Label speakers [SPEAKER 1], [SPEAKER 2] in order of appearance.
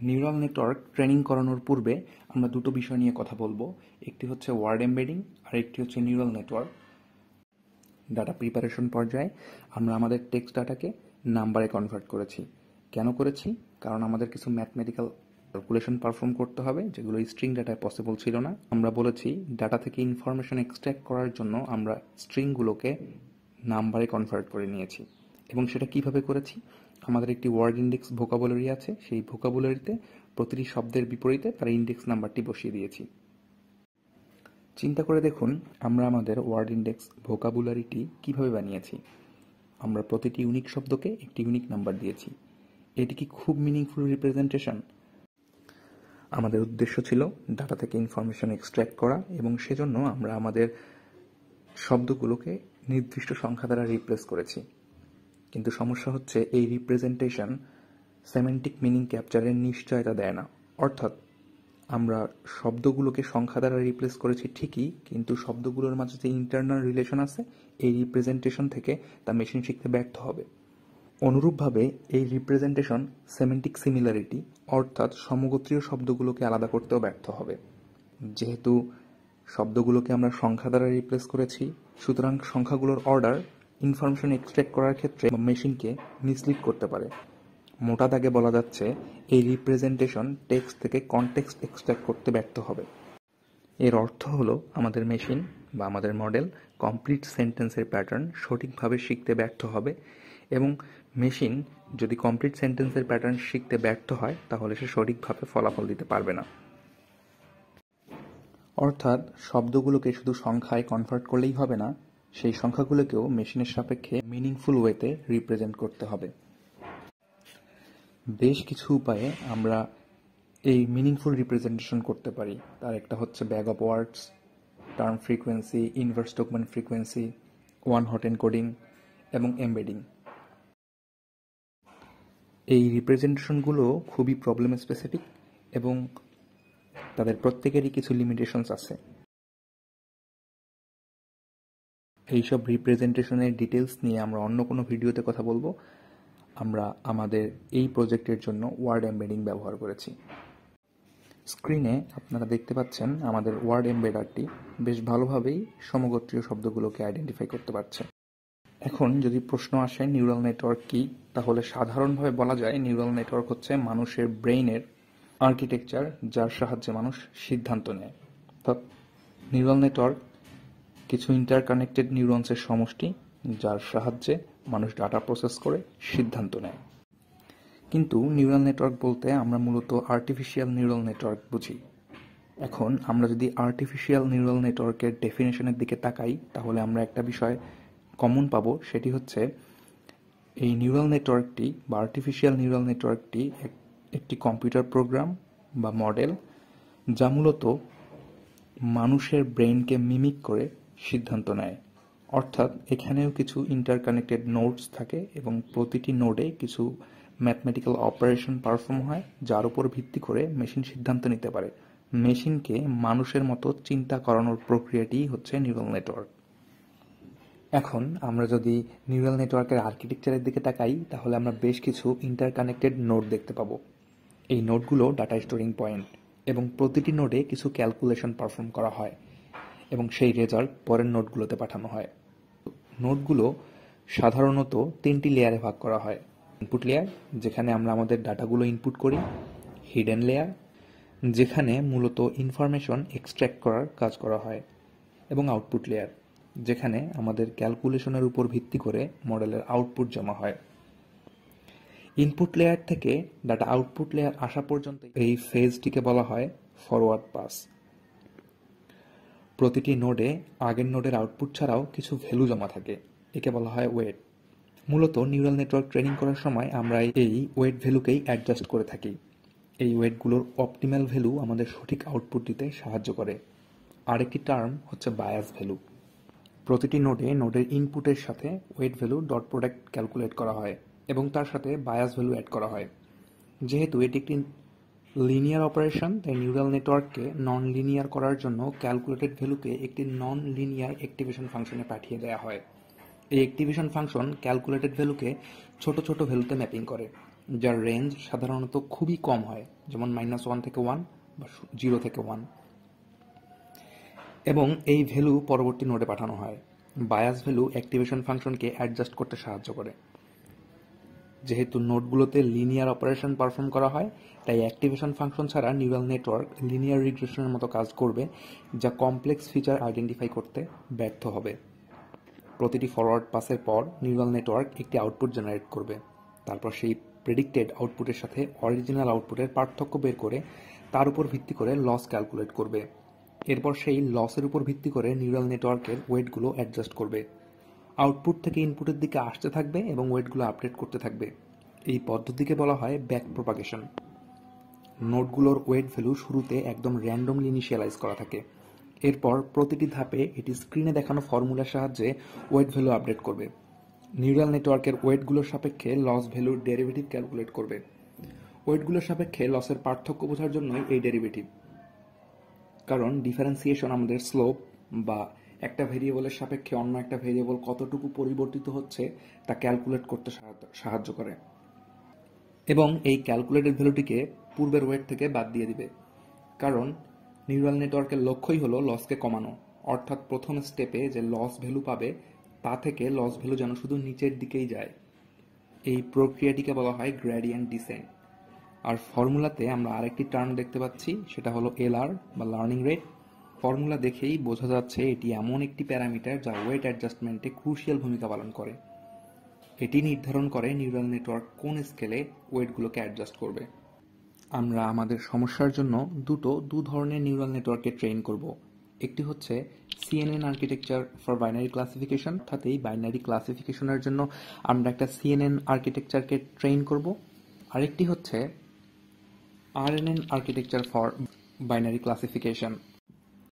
[SPEAKER 1] Neural network training করানোর পূর্বে আমরা দুটো বিষয় নিয়ে কথা বলবো। একটি হচ্ছে ওয়ার্ড এমবেডিং আর একটি হচ্ছে নিউরাল নেটওয়ার্ক। ডাটা প্রিপারেশন পর্যায়ে আমরা আমাদের টেক্সট ডাটাকে নাম্বারে কনভার্ট করেছি। কেন করেছি? কারণ আমাদের কিছু ম্যাথমেটিক্যাল ক্যালকুলেশন পারফর্ম করতে হবে, যেগুলো স্ট্রিং ডাটায় পসিবল ছিল না। আমরা বলেছি ডাটা থেকে ইনফরমেশন এক্সট্র্যাক্ট করার জন্য আমরা স্ট্রিংগুলোকে নাম্বারে কনভার্ট করে নিয়েছি। এবং সেটা কিভাবে করেছি? আমাদের একটি ওয়ার্ড ইন্ডেক্স ভোকাবুলারি আছে, সেই ভোকাবুলারিতে প্রতিটি শব্দের বিপরীতে তার ইন্ডেক্স নাম্বারটি বসিয়ে দিয়েছি। চিন্তা করে দেখুন আমরা আমাদের ওয়ার্ড ইন্ডেক্স ভোকাবুলারিটি কিভাবে বানিয়েছি। আমরা প্রতিটি ইউনিক শব্দকে একটি ইউনিক নাম্বার দিয়েছি। এটি কি খুব মিনিংফুল রিপ্রেজেন্টেশন? আমাদের উদ্দেশ্য ছিল ডাটা থেকে ইনফরমেশন এক্সট্র্যাক্ট করা, এবং সেজন্য আমরা আমাদের শব্দগুলোকে নির্দিষ্ট সংখ্যা দ্বারা রিপ্লেস করেছি। কিন্তু সমস্যা হচ্ছে এই রিপ্রেজেন্টেশন সেমেন্টিক মিনিং ক্যাপচারের নিশ্চয়তা দেয় না। অর্থাৎ আমরা শব্দগুলোকে সংখ্যা দ্বারা রিপ্লেস করেছি ঠিকই, কিন্তু শব্দগুলোর মাঝে যে ইন্টারনাল রিলেশন আছে এই রিপ্রেজেন্টেশন থেকে তা মেশিন শিখতে ব্যর্থ হবে। অনুরূপভাবে এই রিপ্রেজেন্টেশন সেমেন্টিক সিমিলারিটি অর্থাৎ সমগোত্রীয় শব্দগুলোকে আলাদা করতেও ব্যর্থ হবে। যেহেতু শব্দগুলোকে আমরা সংখ্যা দ্বারা রিপ্লেস করেছি, সুতরাং সংখ্যাগুলোর অর্ডার ইনফরমেশন এক্সট্র্যাক্ট করার ক্ষেত্রে মেশিনকে মিসলিড করতে পারে। মোটা দাগে বলা যাচ্ছে এই রিপ্রেজেন্টেশন টেক্সট থেকে কনটেক্সট এক্সট্র্যাক্ট করতে ব্যর্থ হবে। এর অর্থ হলো আমাদের মেশিন বা আমাদের মডেল কমপ্লিট সেন্টেন্সের প্যাটার্ন সঠিকভাবে শিখতে ব্যর্থ হবে, এবং মেশিন যদি কমপ্লিট সেন্টেন্সের প্যাটার্ন শিখতে ব্যর্থ হয় তাহলে সে সঠিকভাবে ফলাফল দিতে পারবে না। অর্থাৎ শব্দগুলোকে শুধু সংখ্যায় কনভার্ট করলেই হবে না, সেই সংখ্যাগুলোকেও মেশিনের সাপেক্ষে মিনিংফুল ওয়েতে রিপ্রেজেন্ট করতে হবে। বেশ কিছু উপায়ে আমরা এই মিনিংফুল রিপ্রেজেন্টেশন করতে পারি। তার একটা হচ্ছে bag of words, term frequency, inverse document frequency, one hot encoding এবং এমবেডিং। এই রিপ্রেজেন্টেশনগুলো খুবই প্রবলেম স্পেসিফিক এবং তাদের প্রত্যেকেরই কিছু লিমিটেশনস আছে। এইসব রিপ্রেজেন্টেশনের ডিটেলস নিয়ে আমরা অন্য কোনো ভিডিওতে কথা বলবো। আমরা আমাদের এই প্রজেক্টের জন্য ওয়ার্ড এমবেডিং ব্যবহার করেছি। স্ক্রিনে আপনারা দেখতে পাচ্ছেন আমাদের ওয়ার্ড এমবেডারটি বেশ ভালোভাবেই সমগোত্রীয় শব্দগুলোকে আইডেন্টিফাই করতে পারছে। এখন যদি প্রশ্ন আসে নিউরাল নেটওয়ার্ক কি, তাহলে সাধারণভাবে বলা যায় নিউরাল নেটওয়ার্ক হচ্ছে মানুষের ব্রেইনের আর্কিটেকচার, যার সাহায্যে মানুষ সিদ্ধান্ত নেয়। অর্থাৎ নিউরাল নেটওয়ার্ক কিছু ইন্টারকানেক্টেড নিউরনসের সমষ্টি, যার সাহায্যে মানুষ ডাটা প্রসেস করে সিদ্ধান্ত নেয়। কিন্তু নিউরাল নেটওয়ার্ক বলতে আমরা মূলত আর্টিফিশিয়াল নিউরাল নেটওয়ার্ক বুঝি। এখন আমরা যদি আর্টিফিশিয়াল নিউরাল নেটওয়ার্কের ডেফিনেশনের দিকে তাকাই, তাহলে আমরা একটা বিষয় কমন পাবো, সেটি হচ্ছে এই নিউরাল নেটওয়ার্কটি বা আর্টিফিশিয়াল নিউরাল নেটওয়ার্কটি একটি কম্পিউটার প্রোগ্রাম বা মডেল, যা মূলত মানুষের ব্রেইনকে মিমিক করে সিদ্ধান্ত নেয়। অর্থাৎ এখানেও কিছু ইন্টারকানেক্টেড নোডস থাকে এবং প্রতিটি নোডে কিছু ম্যাথমেটিক্যাল অপারেশন পারফর্ম হয়, যার উপর ভিত্তি করে মেশিন সিদ্ধান্ত নিতে পারে। মেশিনকে মানুষের মতো চিন্তা করানোর প্রক্রিয়াটি হচ্ছে নিউরাল নেটওয়ার্ক। এখন আমরা যদি নিউরাল নেটওয়ার্কের আর্কিটেকচারের দিকে তাকাই, তাহলে আমরা বেশ কিছু ইন্টারকানেক্টেড নোড দেখতে পাবো। এই নোডগুলো ডাটা স্টোরিং পয়েন্ট, এবং প্রতিটি নোডে কিছু ক্যালকুলেশন পারফর্ম করা হয় এবং সেই রেজাল্ট পরের নোডগুলোতে পাঠানো হয়। নোডগুলো সাধারণত তিনটি লেয়ারে ভাগ করা হয়। ইনপুট লেয়ার, যেখানে আমরা আমাদের ডাটাগুলো ইনপুট করি; হিডেন লেয়ার, যেখানে মূলত ইনফরমেশন এক্সট্র্যাক্ট করার কাজ করা হয়; এবং আউটপুট লেয়ার, যেখানে আমাদের ক্যালকুলেশনের উপর ভিত্তি করে মডেলের আউটপুট জমা হয়। ইনপুট লেয়ার থেকে ডাটা আউটপুট লেয়ার আসা পর্যন্ত এই ফেজটিকে বলা হয় ফরওয়ার্ড পাস। প্রতিটি নোডে আগের নোডের আউটপুট ছাড়াও কিছু ভ্যালু জমা থাকে, একে বলা হয় ওয়েট। মূলত নিউরাল নেটওয়ার্ক ট্রেনিং করার সময় আমরা এই ওয়েট ভ্যালুকেই অ্যাডজাস্ট করে থাকি। এই ওয়েটগুলোর অপটিম্যাল ভ্যালু আমাদের সঠিক আউটপুট দিতে সাহায্য করে। আরেকটি টার্ম হচ্ছে বায়াস ভ্যালু। প্রতিটি নোডে নোডের ইনপুটের সাথে weight value dot product calculate করা হয় এবং তার সাথে বায়াস ভ্যালু অ্যাড করা হয়। যেহেতু এটি একটি লিনিয়ার অপারেশন, তাই নিউরাল নেটওয়ার্ককে নন লিনিয়ার করার জন্য ক্যালকুলেটেড ভ্যালুকে একটি নন লিনিয়ার অ্যাক্টিভেশন ফাংশনে পাঠিয়ে দেওয়া হয়। এই অ্যাক্টিভেশন ফাংশন ক্যালকুলেটেড ভ্যালুকে ছোট ছোট ভ্যালুতে ম্যাপিং করে। যার রেঞ্জ সাধারণত খুবই কম হয়, যেমন -1 থেকে 1 বা 0 থেকে 1, এবং এই ভ্যালু পরবর্তী নোডে পাঠানো হয়। বায়াস ভ্যালু অ্যাক্টিভেশন ফাংশনকে অ্যাডজাস্ট করতে সাহায্য করে। যেহেতু নোডগুলোতে লিনিয়ার অপারেশন পারফর্ম করা হয়, তাই অ্যাক্টিভেশন ফাংশন ছাড়া নিউরাল নেটওয়ার্ক লিনিয়ার রিগ্রেশনের মতো কাজ করবে, যা কমপ্লেক্স ফিচার আইডেন্টিফাই করতে ব্যর্থ হবে। প্রতিটি ফরওয়ার্ড পাসের পর নিউরাল নেটওয়ার্ক একটি আউটপুট জেনারেট করবে। তারপর সেই প্রেডিক্টেড আউটপুটের সাথে অরিজিনাল আউটপুটের পার্থক্য বের করে তার উপর ভিত্তি করে লস ক্যালকুলেট করবে। এরপর সেই লসের উপর ভিত্তি করে নিউরাল নেটওয়ার্কের ওয়েটগুলো অ্যাডজাস্ট করবে। আউটপুট থেকে ইনপুটের দিকে আসতে থাকবে এবং ওয়েটগুলো আপডেট করতে থাকবে। এই পদ্ধতিকে বলা হয় ব্যাক প্রপাগেশন। নোডগুলোর ওয়েট ভ্যালু শুরুতে একদম র্যান্ডমলি ইনিশিয়ালাইজ করা থাকে। এরপর প্রতিটি ধাপে এটি স্ক্রিনে দেখানো ফর্মুলার সাহায্যে ওয়েট ভ্যালু আপডেট করবে। নিউরাল নেটওয়ার্কের ওয়েটগুলোর সাপেক্ষে লস ভ্যালুর ডেরিভেটিভ ক্যালকুলেট করবে। ওয়েটগুলোর সাপেক্ষে লসের পার্থক্য বোঝার জন্যই এই ডেরিভেটিভ, কারণ ডিফারেন্সিয়েশন আমাদের স্লোপ বা একটা ভেরিয়েবলের সাপেক্ষে অন্য একটা ভেরিয়েবল কতটুকু পরিবর্তিত হচ্ছে তা ক্যালকুলেট করতে সাহায্য করে, এবং এই ক্যালকুলেটেড ভ্যালুটিকে পূর্বের ওয়েট থেকে বাদ দিয়ে দিবে। কারণ নিউরাল নেটওয়ার্কের লক্ষ্যই হলো লসকে কমানো, অর্থাৎ প্রথম স্টেপে যে লস ভ্যালু পাবে তা থেকে লস ভ্যালু যেন শুধু নিচের দিকেই যায়। এই প্রক্রিয়াটিকে বলা হয় গ্রেডিয়েন্ট ডিসেন্ট। আর ফর্মুলাতে আমরা আরেকটি টার্ম দেখতে পাচ্ছি, সেটা হলো এলআর বা লার্নিং রেট। ফর্মুলা দেখেই বোঝা যাচ্ছে এটি এমন একটি প্যারামিটার যা ওয়েট অ্যাডজাস্টমেন্টে ক্রুশিয়াল ভূমিকা পালন করে। এটি নির্ধারণ করে নিউরাল নেটওয়ার্ক কোন স্কেলে ওয়েটগুলোকে অ্যাডজাস্ট করবে। আমরা আমাদের সমস্যার জন্য দু ধরনের নিউরাল নেটওয়ার্ককে ট্রেন করব। একটি হচ্ছে CNN architecture for binary classification, অর্থাৎ এই বাইনারি ক্লাসিফিকেশনের জন্য আমরা একটা সিএনএন আর্কিটেকচারকে ট্রেন করব। আরেকটি হচ্ছে RNN architecture for binary classification.